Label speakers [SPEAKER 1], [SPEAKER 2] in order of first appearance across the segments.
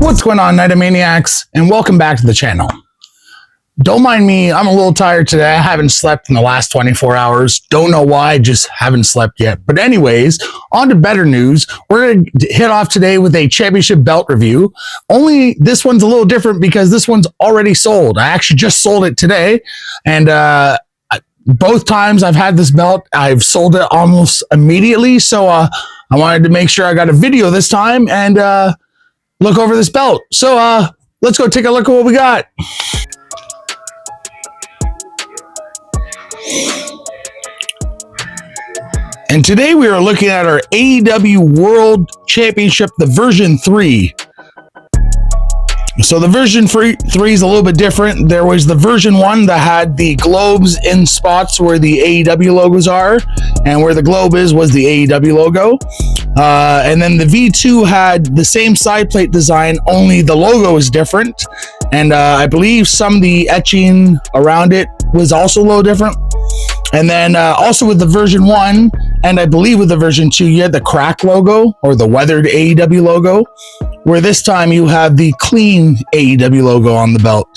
[SPEAKER 1] What's going on, Nightomaniacs, and welcome back to the channel. Don't mind me, I'm a little tired today. I haven't slept in the last 24 hours. Don't know why, just haven't slept yet. But anyways, on to better news. We're going to hit off today with a championship belt review. Only this one's a little different because this one's already sold. I actually just sold it today. And both times I've had this belt, I've sold it almost immediately. So I wanted to make sure I got a video this time and look over this belt. So let's go take a look at what we got. And today we are looking at our AEW World Championship, the version 3. So the version 3 is a little bit different. There was the version 1 that had the globes in spots where the AEW logos are, and where the globe was the AEW logo. And then the V2 had the same side plate design, only the logo is different. And I believe some of the etching around it was also a little different. And then also with the version 1, and I believe with the version 2, you had the crack logo or the weathered AEW logo, where this time you have the clean AEW logo on the belt.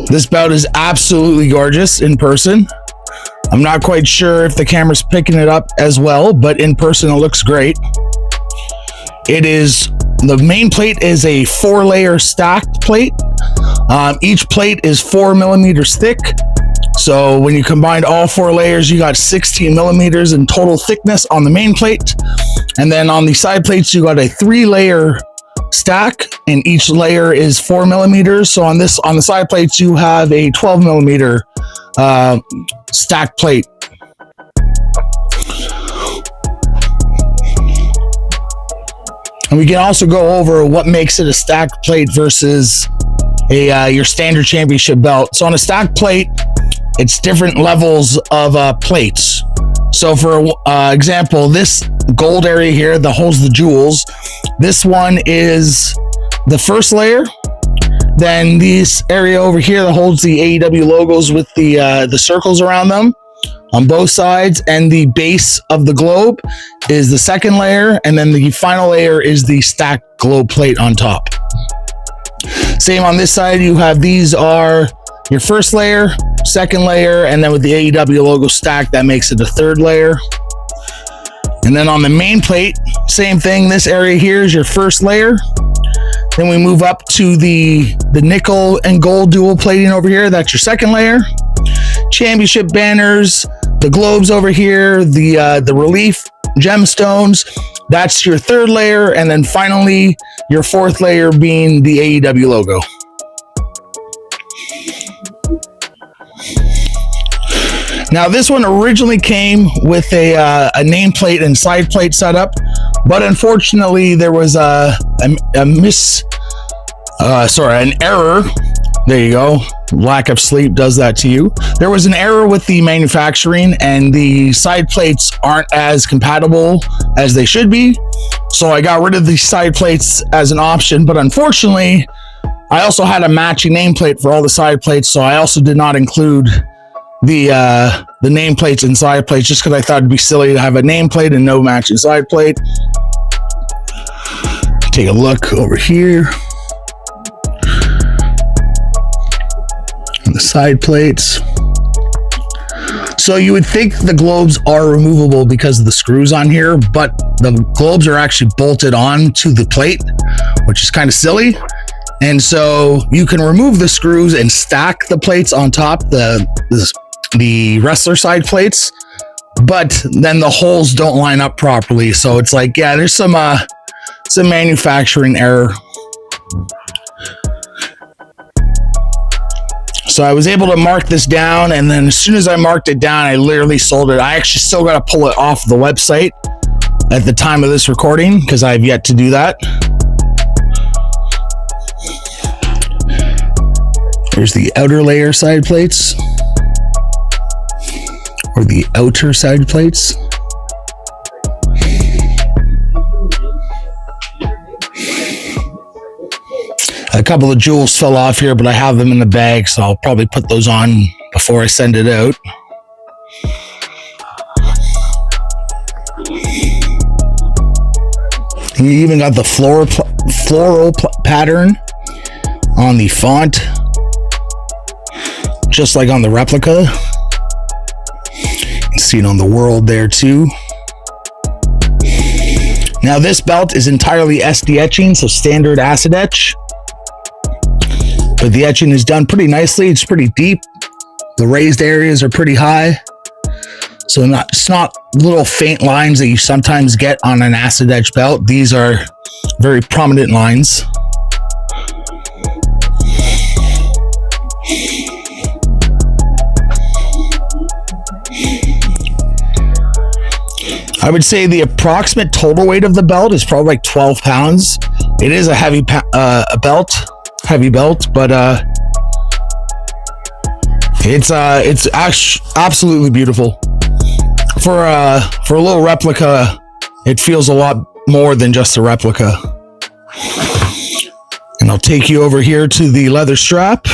[SPEAKER 1] This belt is absolutely gorgeous in person. I'm not quite sure if the camera's picking it up as well, but in person it looks great. The main plate is a 4-layer stacked plate. Each plate is 4 millimeters thick. So when you combine all 4 layers, you got 16 millimeters in total thickness on the main plate. And then on the side plates, you got a 3-layer stack, and each layer is 4 millimeters. So on the side plates, you have a 12 millimeter stacked plate. And we can also go over what makes it a stacked plate versus your standard championship belt. So on a stacked plate, it's different levels of plates. So for example, this gold area here that holds the jewels, this one is the first layer. Then this area over here that holds the AEW logos with the circles around them on both sides, and the base of the globe is the second layer, and then the final layer is the stacked globe plate on top. Same on this side, you have these are your first layer, second layer, and then with the AEW logo stacked, that makes it a third layer. And then on the main plate, same thing, this area here is your first layer. Then we move up to the nickel and gold dual plating over here, that's your second layer. Championship banners, the globes over here, the relief gemstones, that's your third layer, and then finally your fourth layer being the AEW logo. Now this one originally came with a nameplate and side plate setup, but unfortunately there was an error. There you go. Lack of sleep does that to you. There was an error with the manufacturing, and the side plates aren't as compatible as they should be. So I got rid of the side plates as an option, but unfortunately, I also had a matching nameplate for all the side plates, so I also did not include the nameplates and side plates, just because I thought it'd be silly to have a nameplate and no matching side plate. Take a look over here. The side plates. So you would think the globes are removable because of the screws on here, but the globes are actually bolted on to the plate, which is kind of silly. And so you can remove the screws and stack the plates on top, the wrestler side plates, but then the holes don't line up properly. So it's like, yeah, there's some manufacturing error. So I was able to mark this down, and then as soon as I marked it down, I literally sold it. I actually still got to pull it off the website at the time of this recording because I've yet to do that. Here's the outer layer side plates, or the outer side plates. A couple of jewels fell off here, but I have them in the bag, so I'll probably put those on before I send it out. You even got the floral pattern on the font, just like on the replica. You can see it on the world there too. Now this belt is entirely SD etching, so standard acid etch. But the etching is done pretty nicely. It's pretty deep. The raised areas are pretty high. So it's not little faint lines that you sometimes get on an acid etch belt. These are very prominent lines. I would say the approximate total weight of the belt is probably like 12 pounds. It is a heavy belt, but it's absolutely beautiful. For a little replica, it feels a lot more than just a replica. And I'll take you over here to the leather strap.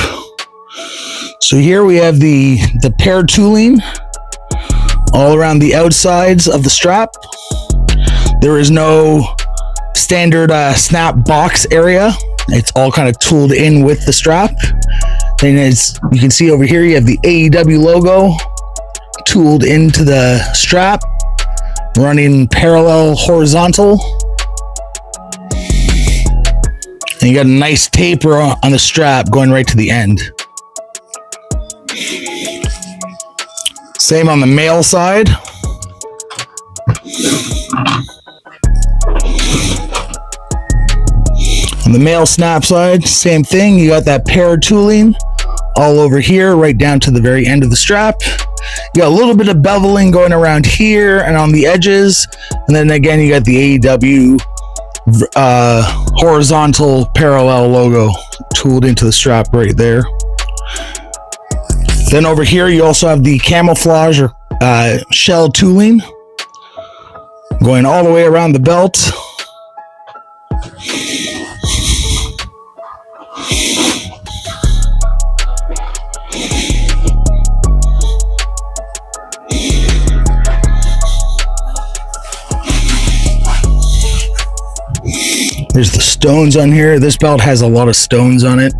[SPEAKER 1] So here we have the paired tooling all around the outsides of the strap. There is no standard snap box area. It's all kind of tooled in with the strap. And as you can see over here, you have the AEW logo tooled into the strap, running parallel horizontal. And you got a nice taper on the strap going right to the end. Same on the male side. On the male snap side, same thing. You got that paired tooling all over here, right down to the very end of the strap. You got a little bit of beveling going around here and on the edges. And then again, you got the AEW horizontal parallel logo tooled into the strap right there. Then over here, you also have the camouflage or shell tooling going all the way around the belt. There's the stones on here. This belt has a lot of stones on it.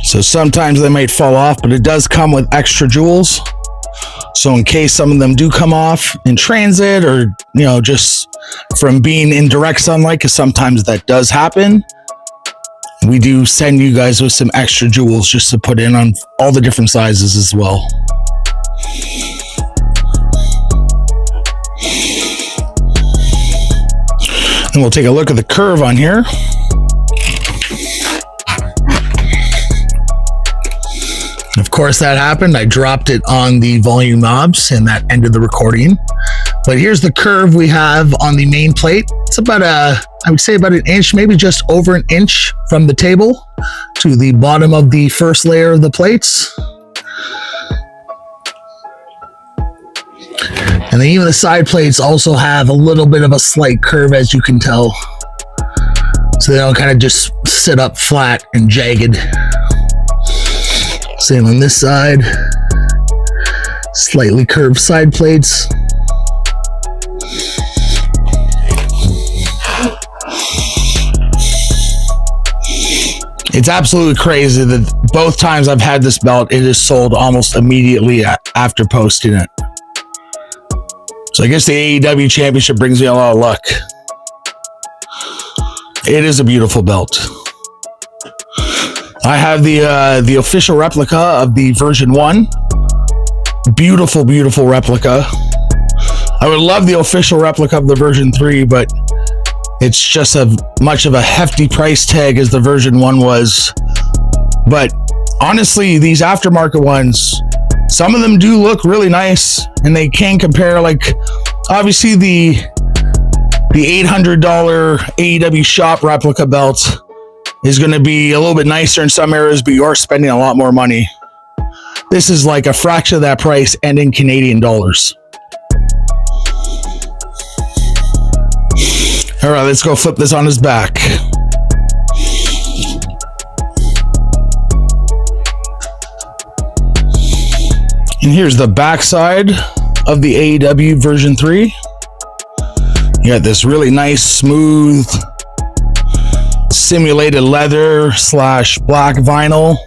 [SPEAKER 1] So sometimes they might fall off, but it does come with extra jewels. So in case some of them do come off in transit or, just from being in direct sunlight, because sometimes that does happen, we do send you guys with some extra jewels just to put in on all the different sizes as well. And we'll take a look at the curve on here. Of course that happened. I dropped it on the volume knobs and that ended the recording. But here's the curve we have on the main plate. It's about I would say about an inch, maybe just over an inch from the table to the bottom of the first layer of the plates. And then even the side plates also have a little bit of a slight curve, as you can tell. So they don't kind of just sit up flat and jagged. Same on this side. Slightly curved side plates. It's absolutely crazy that both times I've had this belt, it is sold almost immediately after posting it. So I guess the AEW Championship brings me a lot of luck. It is a beautiful belt. I have the official replica of the version 1. Beautiful, beautiful replica. I would love the official replica of the version 3, but it's just as much of a hefty price tag as the version 1 was. But honestly, these aftermarket ones, some of them do look really nice, and they can compare. Like, obviously the $800 AEW shop replica belt is going to be a little bit nicer in some areas, but you are spending a lot more money. This is like a fraction of that price and in Canadian dollars. All right, let's go flip this on his back. And here's the back side of the AEW version 3. You got this really nice, smooth, simulated leather / black vinyl.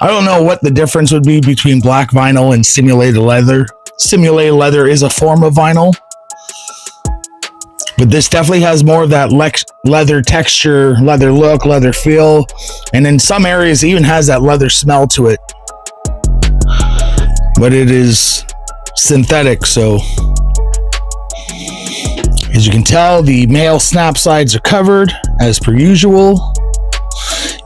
[SPEAKER 1] I don't know what the difference would be between black vinyl and simulated leather. Simulated leather is a form of vinyl, but this definitely has more of that leather texture, leather look, leather feel, and in some areas it even has that leather smell to it. But it is synthetic, so as you can tell, the male snap sides are covered as per usual.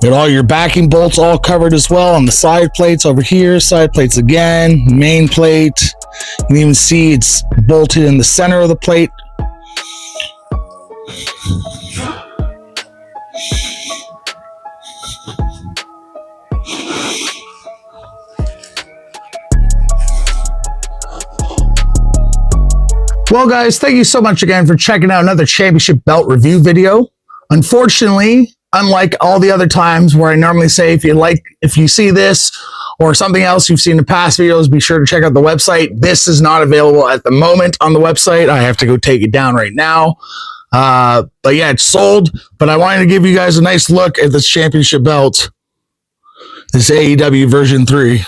[SPEAKER 1] You got all your backing bolts all covered as well on the side plates over here, side plates again, main plate. You can even see it's bolted in the center of the plate. Well, guys, thank you so much again for checking out another championship belt review video. Unfortunately, unlike all the other times where I normally say if you see this or something else you've seen in past videos, be sure to check out the website. This is not available at the moment on the website. I have to go take it down right now. But yeah, it's sold. But I wanted to give you guys a nice look at this championship belt. This AEW version 3.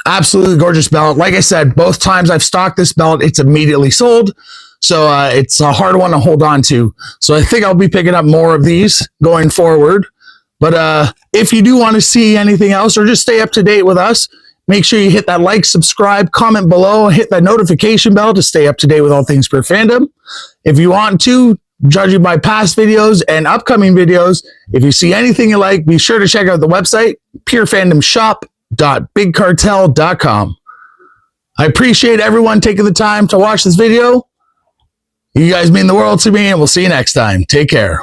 [SPEAKER 1] Absolutely gorgeous belt. Like I said, both times I've stocked this belt, it's immediately sold. So it's a hard one to hold on to. So I think I'll be picking up more of these going forward. But if you do want to see anything else or just stay up to date with us, make sure you hit that like, subscribe, comment below, hit that notification bell to stay up to date with all things Pure Fandom. If you want to, judging by past videos and upcoming videos, if you see anything you like, be sure to check out the website, purefandomshop.bigcartel.com. I appreciate everyone taking the time to watch this video. You guys mean the world to me, and we'll see you next time. Take care.